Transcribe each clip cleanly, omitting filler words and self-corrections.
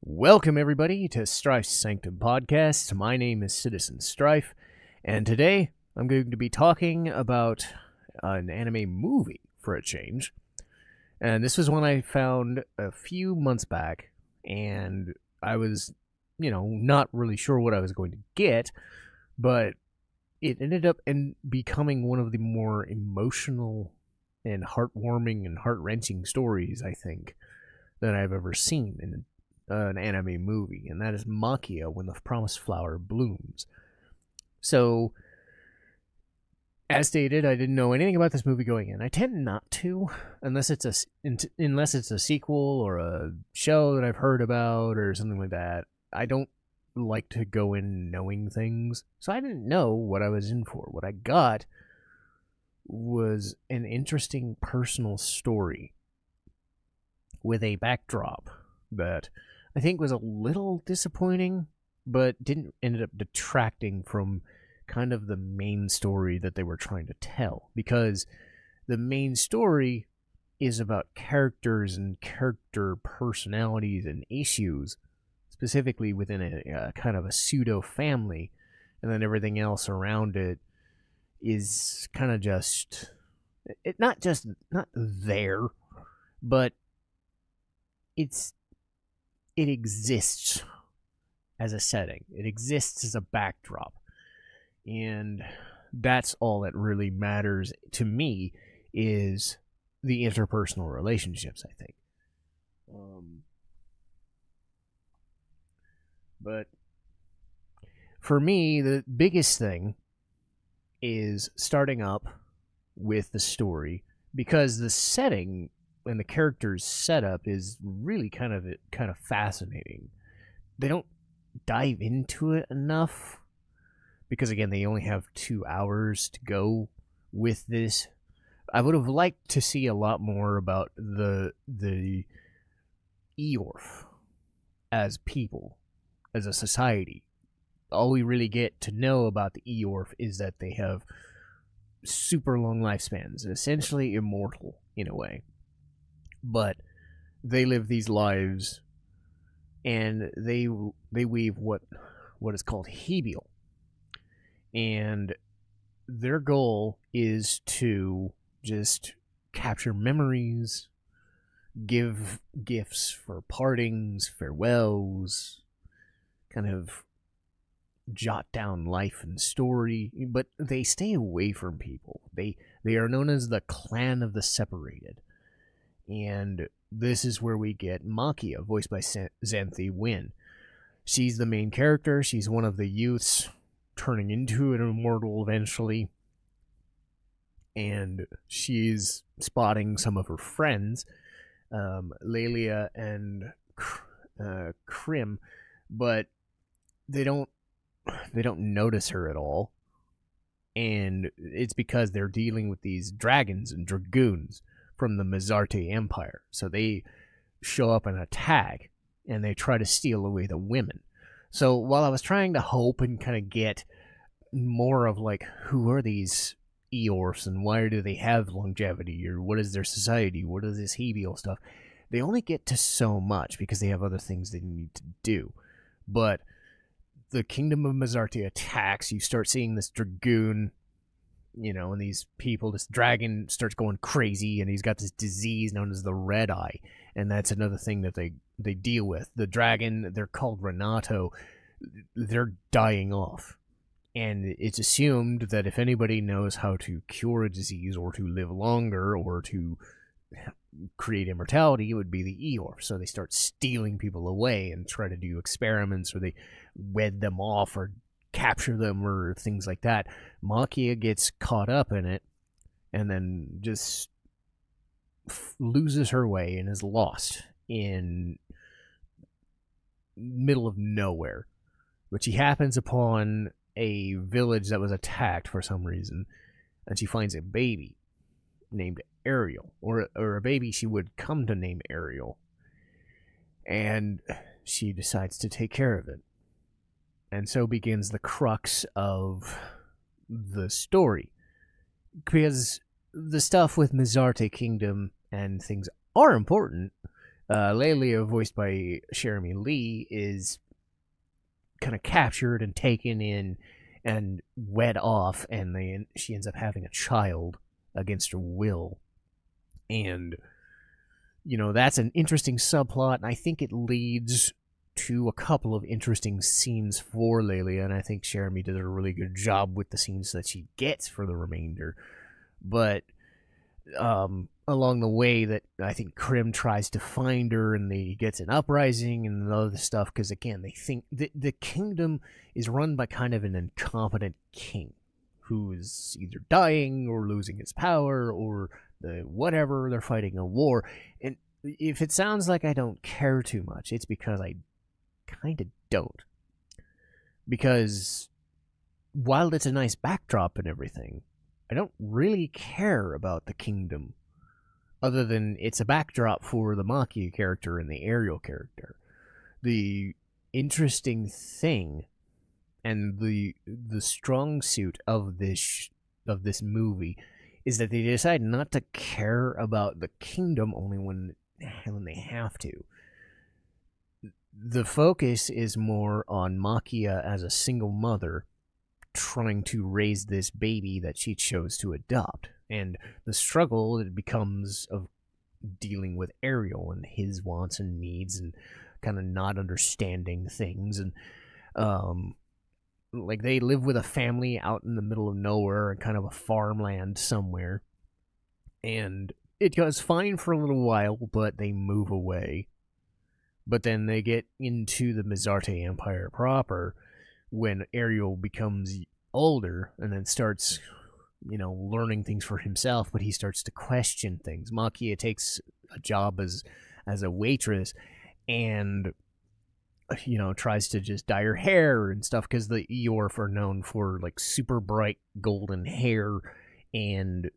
Welcome, everybody, to Strife's Sanctum podcast. My name is Citizen Strife, and today I'm going to be talking about an anime movie for a change. And this was one I found a few months back, and I was, not really sure what I was going to get, but it ended up becoming one of the more emotional and heartwarming and heart-wrenching stories, I think, that I've ever seen in an anime movie, and that is Maquia, When the Promised Flower Blooms. So, as stated, I didn't know anything about this movie going in. I tend not to, unless it's a sequel or a show that I've heard about or something like that. I don't like to go in knowing things, so I didn't know what I was in for. What I got was an interesting personal story with a backdrop that I think was a little disappointing, but ended up detracting from kind of the main story that they were trying to tell. Because the main story is about characters and character personalities and issues, specifically within a kind of a pseudo family, and then everything else around it is kind of just not there, but it exists as a setting. It exists as a backdrop. And that's all that really matters to me, is the interpersonal relationships, I think. But for me, the biggest thing is starting up with the story, because the setting and the character's setup is really kind of fascinating. They don't dive into it enough because, again, they only have 2 hours to go with this. I would have liked to see a lot more about the Eorf as people, as a society. All we really get to know about the Eorf is that they have super long lifespans, essentially immortal in a way. But they live these lives, and they weave what is called Hebiel. And their goal is to just capture memories, give gifts for partings, farewells, kind of jot down life and story, but they stay away from people. They are known as the Clan of the Separated. And this is where we get Maquia, voiced by Xanthi Wynn. She's the main character. She's one of the youths turning into an immortal eventually. And she's spotting some of her friends, Lelia and Krim, but they don't notice her at all. And it's because they're dealing with these dragons and dragoons from the Mizarte Empire. So they show up and attack, and they try to steal away the women. So while I was trying to hope and kind of get more of, like, who are these Eorfs and why do they have longevity, or what is their society, what is this Hebiel stuff, they only get to so much because they have other things they need to do. But the Kingdom of Mizarte attacks. You start seeing this dragoon, and these people, this dragon starts going crazy, and he's got this disease known as the Red Eye, and that's another thing that they deal with. The dragon, they're called Renato, they're dying off, and it's assumed that if anybody knows how to cure a disease or to live longer or to create immortality, it would be the Eorf. So they start stealing people away and try to do experiments, or they wed them off or capture them or things like that. Maquia gets caught up in it and then just loses her way and is lost in middle of nowhere. But she happens upon a village that was attacked for some reason, and she finds a baby named Ariel, or a baby she would come to name Ariel, and she decides to take care of it. And so begins the crux of the story. Because the stuff with Mizarte Kingdom and things are important, Lelia, voiced by Jeremy Lee, is kind of captured and taken in and wed off, and she ends up having a child against her will. And, that's an interesting subplot, and I think it leads to a couple of interesting scenes for Lelia, and I think Jeremy did a really good job with the scenes that she gets for the remainder. But along the way, that I think Krim tries to find her, and he gets an uprising and other stuff, because again, they think the kingdom is run by kind of an incompetent king who is either dying or losing his power or whatever. They're fighting a war, and if it sounds like I don't care too much, it's because I kind of don't. Because while it's a nice backdrop and everything, I don't really care about the kingdom, other than it's a backdrop for the Maquia character and the Ariel character. The interesting thing and the strong suit of this movie is that they decide not to care about the kingdom only when they have to. The focus is more on Maquia as a single mother trying to raise this baby that she chose to adopt, and the struggle that becomes of dealing with Ariel and his wants and needs, and kind of not understanding things. And like, they live with a family out in the middle of nowhere and kind of a farmland somewhere, and it goes fine for a little while, but they move away. But then they get into the Mizarte Empire proper when Ariel becomes older and then starts, learning things for himself, but he starts to question things. Maquia takes a job as a waitress and, tries to just dye her hair and stuff, because the Eorf are known for, like, super bright golden hair and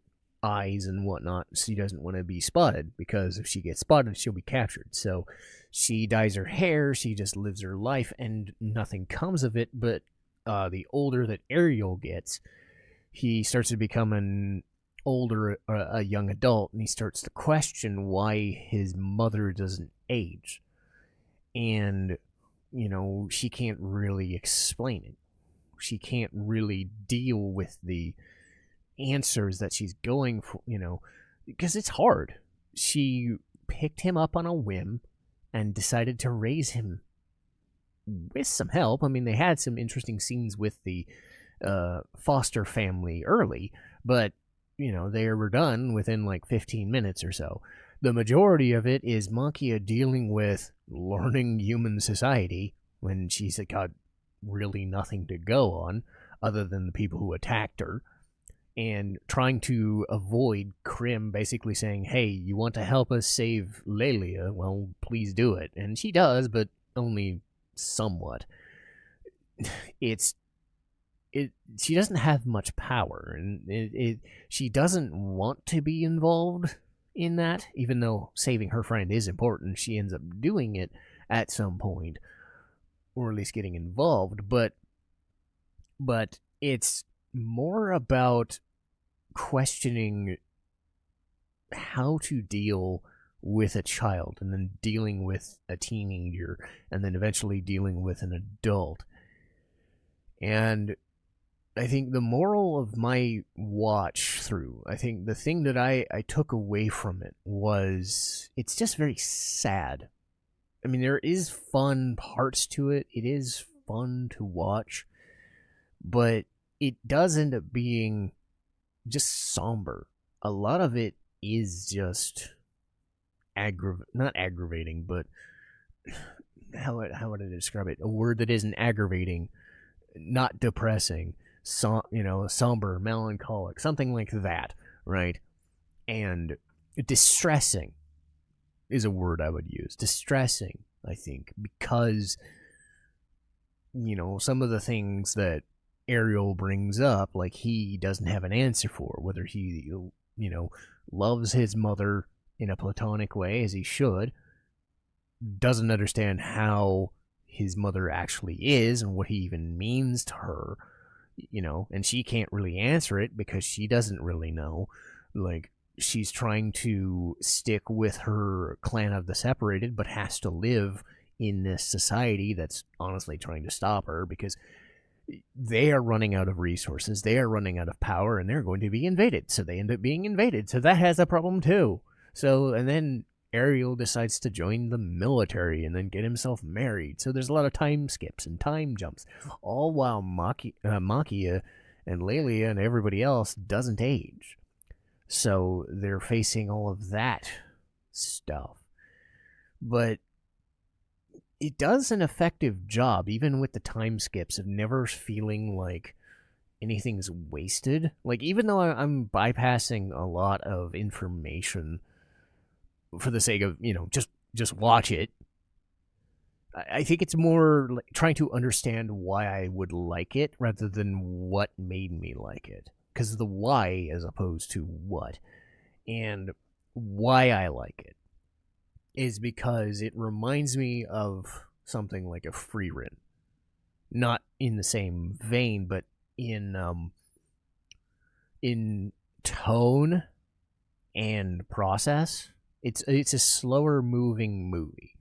eyes and whatnot. She doesn't want to be spotted, because if she gets spotted, she'll be captured. So she dyes her hair, she just lives her life, and nothing comes of it. But the older that Ariel gets, he starts to become a young adult, and he starts to question why his mother doesn't age. And, she can't really explain it. She can't really deal with the answers that she's going for, because it's hard. She picked him up on a whim and decided to raise him with some help. I mean, they had some interesting scenes with the foster family early, but they were done within like 15 minutes or so. The majority of it is Maquia dealing with learning human society when she's got really nothing to go on other than the people who attacked her, and trying to avoid Krim basically saying, hey, you want to help us save Lelia? Well, please do it. And she does, but only somewhat. She doesn't have much power, and she doesn't want to be involved in that, even though saving her friend is important. She ends up doing it at some point, or at least getting involved, but it's more about questioning how to deal with a child, and then dealing with a teenager, and then eventually dealing with an adult. And I think the moral of my watch through, I think the thing that I took away from it was, it's just very sad. I mean, there is fun parts to it. It is fun to watch, but it does end up being just somber. A lot of it is just not aggravating, but how would I describe it? A word that isn't aggravating, not depressing, somber, melancholic, something like that, right? And distressing is a word I would use. Distressing, I think, because some of the things that Ariel brings up, like, he doesn't have an answer for, whether he loves his mother in a platonic way, as he should, doesn't understand how his mother actually is and what he even means to her, and she can't really answer it because she doesn't really know. Like, she's trying to stick with her clan of the separated, but has to live in this society that's honestly trying to stop her because they are running out of resources, they are running out of power, and they're going to be invaded. So they end up being invaded. So that has a problem too. So, and then Ariel decides to join the military and then get himself married. So there's a lot of time skips and time jumps, all while Maquia and Lelia and everybody else doesn't age. So they're facing all of that stuff. But it does an effective job, even with the time skips, of never feeling like anything's wasted. Like, even though I'm bypassing a lot of information for the sake of, just watch it, I think it's more like trying to understand why I would like it rather than what made me like it. Because the why as opposed to what. And why I like it is because it reminds me of something like a Frieren. Not in the same vein, but in tone and process. It's a slower moving movie.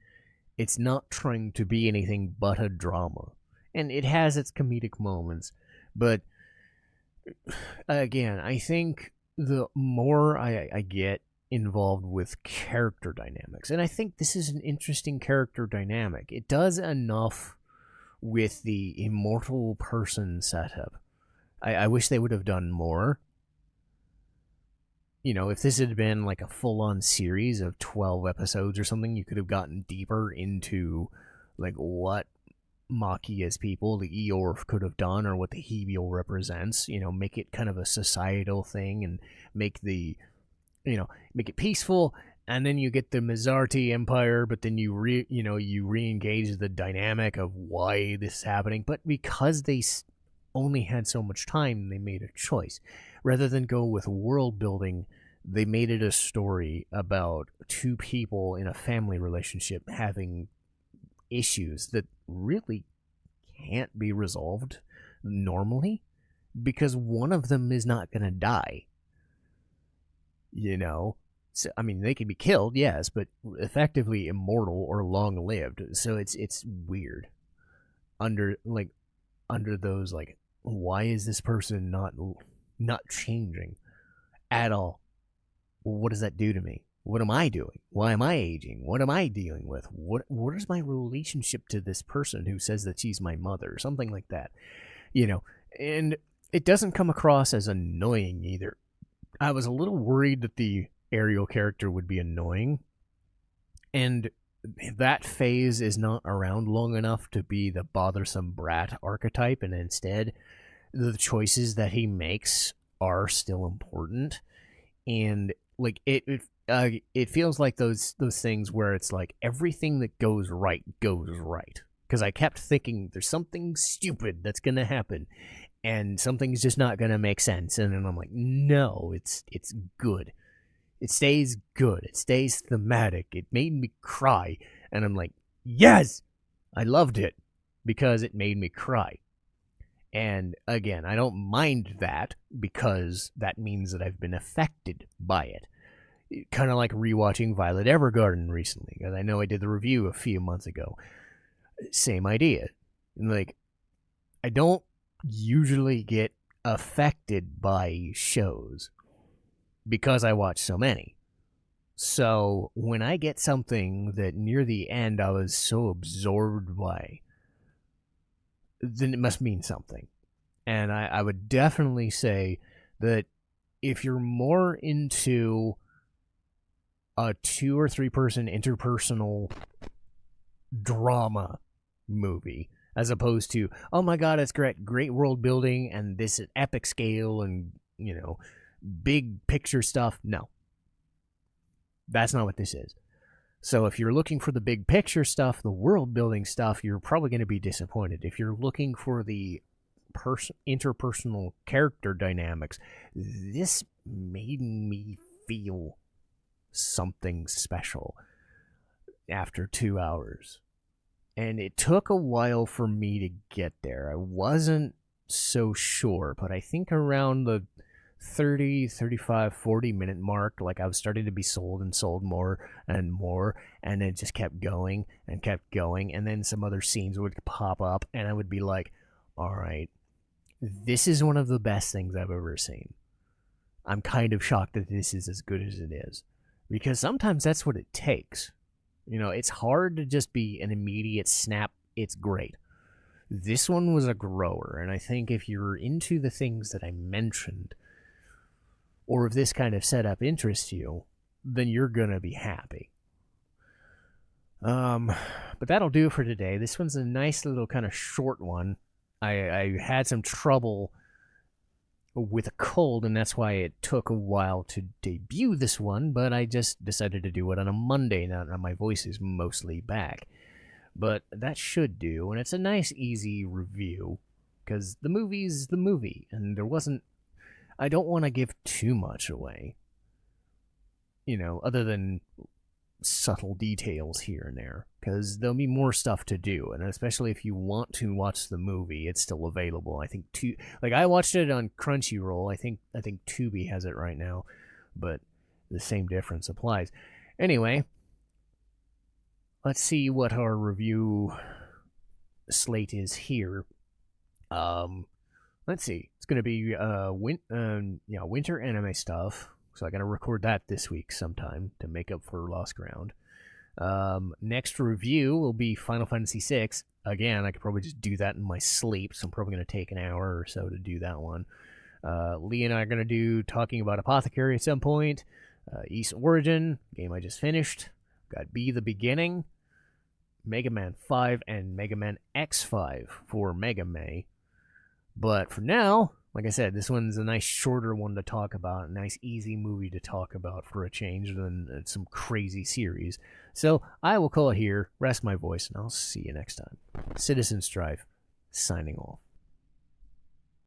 It's not trying to be anything but a drama. And it has its comedic moments, but again, I think the more I get involved with character dynamics, and I think this is an interesting character dynamic. It does enough with the immortal person setup. I wish they would have done more. If this had been like a full-on series of 12 episodes or something, you could have gotten deeper into like what Maquia's people, the Eorf, could have done, or what the Hebiel represents. Make it kind of a societal thing, and make make it peaceful. And then you get the Mizarti Empire, but then you re-engage the dynamic of why this is happening. But because they only had so much time, they made a choice. Rather than go with world building, they made it a story about two people in a family relationship having issues that really can't be resolved normally because one of them is not going to die. So, I mean, they can be killed, yes, but effectively immortal or long-lived. So it's weird. Under those, like, why is this person not changing at all? Well, what does that do to me? What am I doing? Why am I aging? What am I dealing with? What is my relationship to this person who says that she's my mother? Something like that. And it doesn't come across as annoying either. I was a little worried that the Ariel character would be annoying, and that phase is not around long enough to be the bothersome brat archetype, and instead the choices that he makes are still important. And like it feels like those things where it's like everything that goes right. Because I kept thinking there's something stupid that's gonna happen, and something's just not gonna make sense. And then I'm like, no, it's good. It stays good. It stays thematic. It made me cry, and I'm like, yes, I loved it because it made me cry. And again, I don't mind that because that means that I've been affected by it. Kind of like rewatching Violet Evergarden recently, because I know I did the review a few months ago. Same idea. Like, I don't usually get affected by shows because I watch so many. So when I get something that near the end I was so absorbed by, then it must mean something. And I would definitely say that if you're more into a 2 or 3 person interpersonal drama movie, as opposed to, oh my god, it's great world building and this epic scale and, big picture stuff. No. That's not what this is. So if you're looking for the big picture stuff, the world building stuff, you're probably going to be disappointed. If you're looking for the interpersonal character dynamics, this made me feel something special after 2 hours. And it took a while for me to get there. I wasn't so sure, but I think around the 30, 35, 40 minute mark, like I was starting to be sold and sold more and more, and it just kept going and kept going, and then some other scenes would pop up, and I would be like, all right, this is one of the best things I've ever seen. I'm kind of shocked that this is as good as it is, because sometimes that's what it takes. It's hard to just be an immediate snap, it's great. This one was a grower, and I think if you're into the things that I mentioned, or if this kind of setup interests you, then you're gonna be happy. But that'll do for today. This one's a nice little kind of short one. I had some trouble with a cold, and that's why it took a while to debut this one, but I just decided to do it on a Monday now that my voice is mostly back. But that should do, and it's a nice, easy review, because the movie's the movie, and I don't want to give too much away, other than subtle details here and there, because there'll be more stuff to do, and especially if you want to watch the movie, it's still available. I think I watched it on Crunchyroll. I think Tubi has it right now, but the same difference applies. Anyway, let's see what our review slate is here. Let's see. It's going to be winter anime stuff. So I got to record that this week sometime to make up for lost ground. Next review will be Final Fantasy VI. Again, I could probably just do that in my sleep, so I'm probably going to take an hour or so to do that one. Lee and I are going to do talking about Apothecary at some point. East Origin, game I just finished. Got Be the Beginning, Mega Man 5, and Mega Man X5 for Mega May. But for now, like I said, this one's a nice shorter one to talk about, a nice easy movie to talk about for a change than some crazy series. So I will call it here, rest my voice, and I'll see you next time. Citizen Strife, signing off.